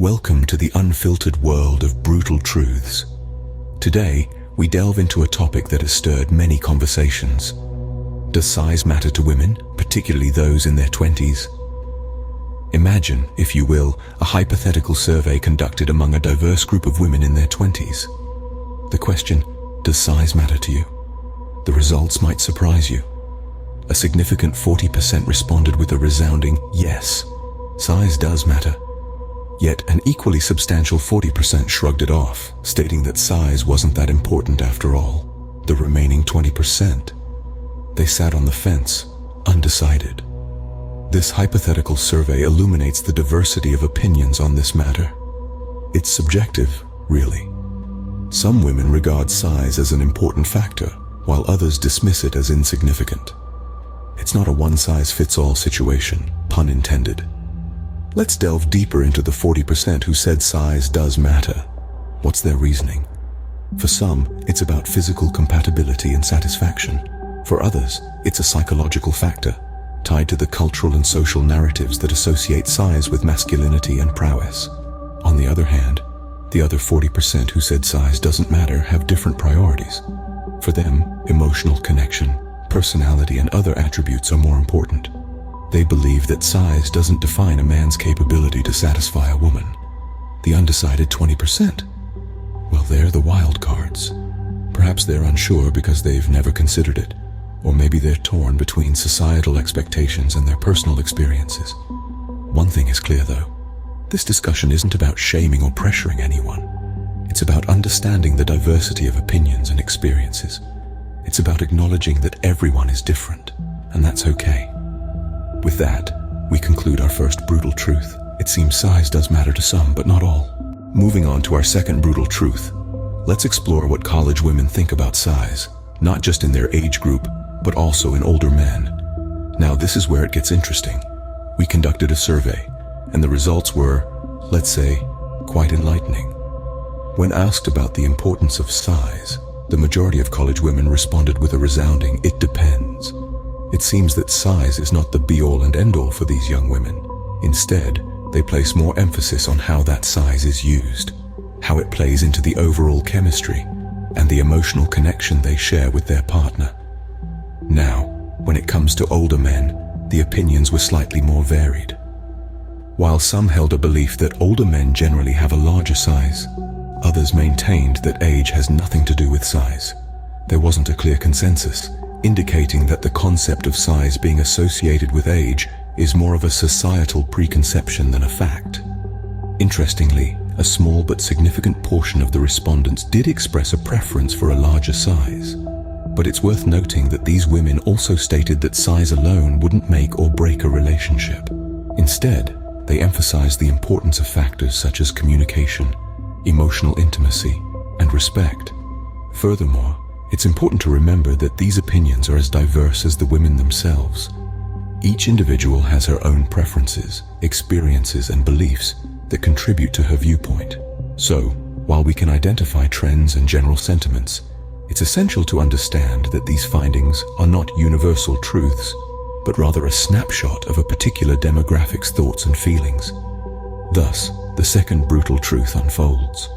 Welcome to the unfiltered world of brutal truths. Today, we delve into a topic that has stirred many conversations. Does size matter to women, particularly those in their 20s? Imagine, if you will, a hypothetical survey conducted among a diverse group of women in their 20s. The question, does size matter to you? The results might surprise you. A significant 40% responded with a resounding yes, size does matter. Yet an equally substantial 40% shrugged it off, stating that size wasn't that important after all. The remaining 20%, they sat on the fence, undecided. This hypothetical survey illuminates the diversity of opinions on this matter. It's subjective, really. Some women regard size as an important factor, while others dismiss it as insignificant. It's not a one-size-fits-all situation, pun intended. Let's delve deeper into the 40% who said size does matter. What's their reasoning? For some, it's about physical compatibility and satisfaction. For others, it's a psychological factor, tied to the cultural and social narratives that associate size with masculinity and prowess. On the other hand, the other 40% who said size doesn't matter have different priorities. For them, emotional connection, personality, and other attributes are more important. They believe that size doesn't define a man's capability to satisfy a woman. The undecided 20%? Well, they're the wild cards. Perhaps they're unsure because they've never considered it, or maybe they're torn between societal expectations and their personal experiences. One thing is clear, though. This discussion isn't about shaming or pressuring anyone. It's about understanding the diversity of opinions and experiences. It's about acknowledging that everyone is different, and that's okay. With that, we conclude our first brutal truth. It seems size does matter to some, but not all. Moving on to our second brutal truth, let's explore what college women think about size, not just in their age group, but also in older men. Now, this is where it gets interesting. We conducted a survey, and the results were, let's say, quite enlightening. When asked about the importance of size, the majority of college women responded with a resounding, "It depends." It seems that size is not the be-all and end-all for these young women. Instead, they place more emphasis on how that size is used, how it plays into the overall chemistry, and the emotional connection they share with their partner. Now, when it comes to older men, the opinions were slightly more varied. While some held a belief that older men generally have a larger size, others maintained that age has nothing to do with size. There wasn't a clear consensus, indicating that the concept of size being associated with age is more of a societal preconception than a fact. Interestingly, a small but significant portion of the respondents did express a preference for a larger size. But it's worth noting that these women also stated that size alone wouldn't make or break a relationship. Instead, they emphasized the importance of factors such as communication, emotional intimacy, and respect. Furthermore, it's important to remember that these opinions are as diverse as the women themselves. Each individual has her own preferences, experiences, and beliefs that contribute to her viewpoint. So, while we can identify trends and general sentiments, it's essential to understand that these findings are not universal truths, but rather a snapshot of a particular demographic's thoughts and feelings. Thus, the second brutal truth unfolds.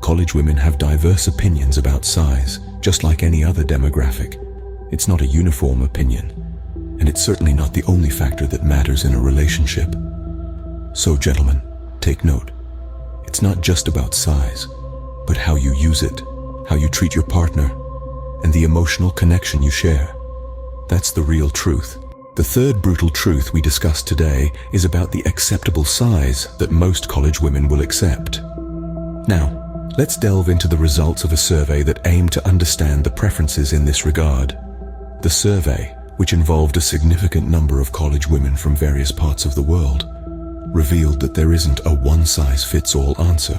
College women have diverse opinions about size, just like any other demographic. It's not a uniform opinion, and it's certainly not the only factor that matters in a relationship. So, gentlemen, take note. It's not just about size, but how you use it, how you treat your partner, and the emotional connection you share. That's the real truth. The third brutal truth we discussed today is about the acceptable size that most college women will accept. Now, let's delve into the results of a survey that aimed to understand the preferences in this regard. The survey, which involved a significant number of college women from various parts of the world, revealed that there isn't a one-size-fits-all answer.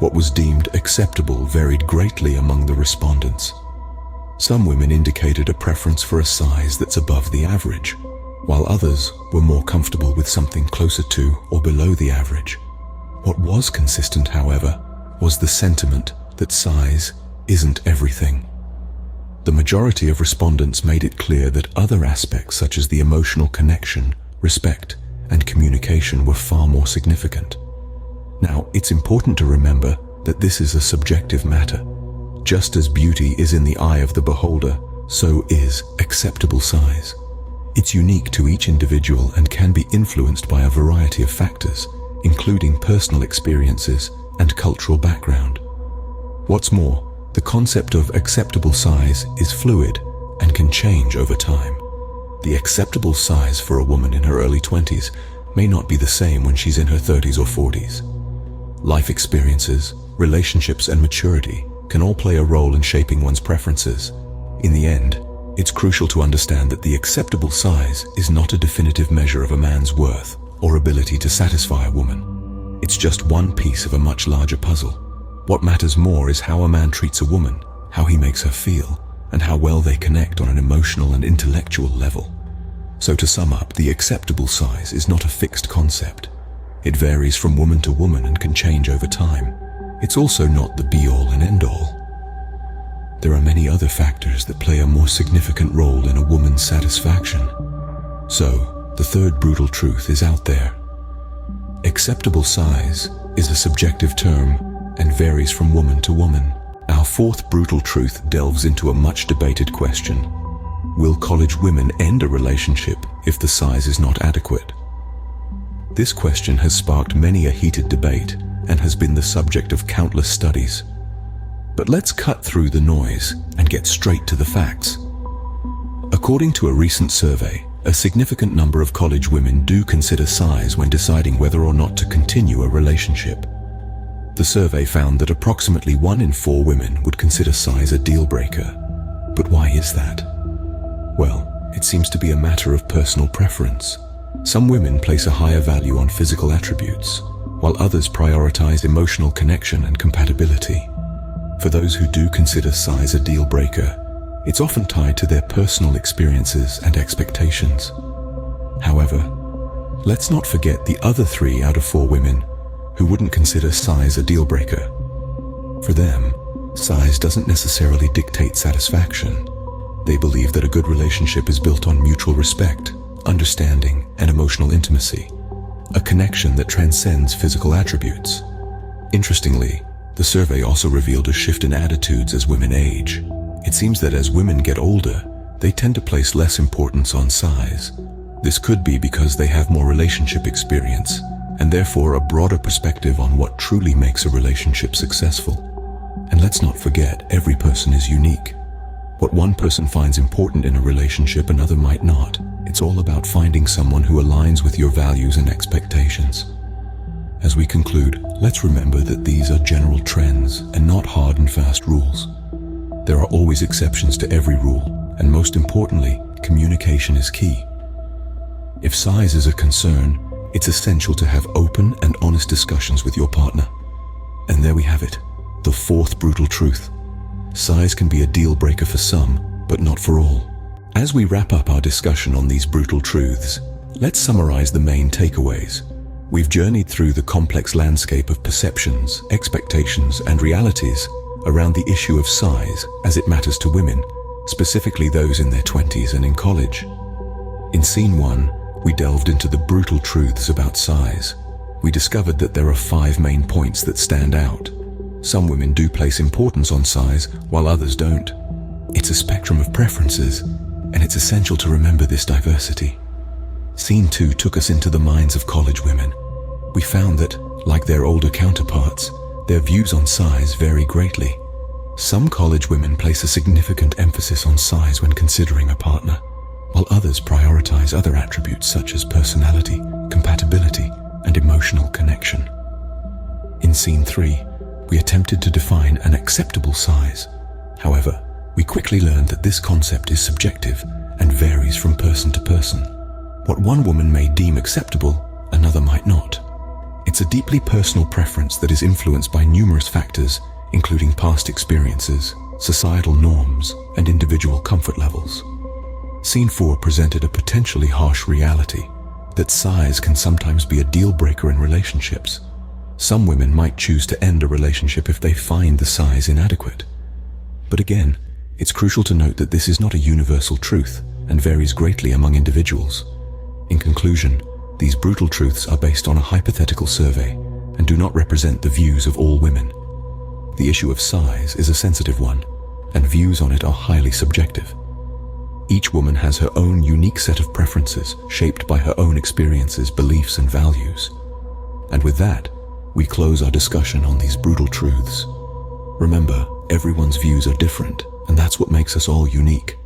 What was deemed acceptable varied greatly among the respondents. Some women indicated a preference for a size that's above the average, while others were more comfortable with something closer to or below the average. What was consistent, however, was the sentiment that size isn't everything. The majority of respondents made it clear that other aspects such as the emotional connection, respect, and communication were far more significant. Now, it's important to remember that this is a subjective matter. Just as beauty is in the eye of the beholder, so is acceptable size. It's unique to each individual and can be influenced by a variety of factors, including personal experiences and cultural background. What's more, the concept of acceptable size is fluid and can change over time. The acceptable size for a woman in her early 20s may not be the same when she's in her 30s or 40s. Life experiences, relationships, and maturity can all play a role in shaping one's preferences. In the end, it's crucial to understand that the acceptable size is not a definitive measure of a man's worth or ability to satisfy a woman. It's just one piece of a much larger puzzle. What matters more is how a man treats a woman, how he makes her feel, and how well they connect on an emotional and intellectual level. So to sum up, the acceptable size is not a fixed concept. It varies from woman to woman and can change over time. It's also not the be-all and end-all. There are many other factors that play a more significant role in a woman's satisfaction. So, the third brutal truth is out there. Acceptable size is a subjective term and varies from woman to woman. Our fourth brutal truth delves into a much debated question. Will college women end a relationship if the size is not adequate? This question has sparked many a heated debate and has been the subject of countless studies. But let's cut through the noise and get straight to the facts. According to a recent survey, a significant number of college women do consider size when deciding whether or not to continue a relationship. The survey found that approximately 1 in 4 women would consider size a deal breaker. But why is that? Well, it seems to be a matter of personal preference. Some women place a higher value on physical attributes, while others prioritize emotional connection and compatibility. For those who do consider size a deal breaker, it's often tied to their personal experiences and expectations. However, let's not forget the other 3 out of 4 women who wouldn't consider size a deal breaker. For them, size doesn't necessarily dictate satisfaction. They believe that a good relationship is built on mutual respect, understanding, and emotional intimacy, a connection that transcends physical attributes. Interestingly, the survey also revealed a shift in attitudes as women age. It seems that as women get older, they tend to place less importance on size. This could be because they have more relationship experience, and therefore a broader perspective on what truly makes a relationship successful. And let's not forget, every person is unique. What one person finds important in a relationship, another might not. It's all about finding someone who aligns with your values and expectations. As we conclude, let's remember that these are general trends and not hard and fast rules. There are always exceptions to every rule, and most importantly, communication is key. If size is a concern, it's essential to have open and honest discussions with your partner. And there we have it, the fourth brutal truth. Size can be a deal breaker for some, but not for all. As we wrap up our discussion on these brutal truths, let's summarize the main takeaways. We've journeyed through the complex landscape of perceptions, expectations, and realities around the issue of size as it matters to women, specifically those in their 20s and in college. In Scene 1, we delved into the brutal truths about size. We discovered that there are 5 main points that stand out. Some women do place importance on size, while others don't. It's a spectrum of preferences, and it's essential to remember this diversity. Scene 2 took us into the minds of college women. We found that, like their older counterparts, their views on size vary greatly. Some college women place a significant emphasis on size when considering a partner, while others prioritize other attributes such as personality, compatibility, and emotional connection. In Scene 3, we attempted to define an acceptable size. However, we quickly learned that this concept is subjective and varies from person to person. What one woman may deem acceptable, another might not. It's a deeply personal preference that is influenced by numerous factors, including past experiences, societal norms, and individual comfort levels. Scene 4 presented a potentially harsh reality, that size can sometimes be a deal breaker in relationships. Some women might choose to end a relationship if they find the size inadequate. But again, it's crucial to note that this is not a universal truth and varies greatly among individuals. In conclusion, these brutal truths are based on a hypothetical survey and do not represent the views of all women. The issue of size is a sensitive one, and views on it are highly subjective. Each woman has her own unique set of preferences, shaped by her own experiences, beliefs, and values. And with that, we close our discussion on these brutal truths. Remember, everyone's views are different, and that's what makes us all unique.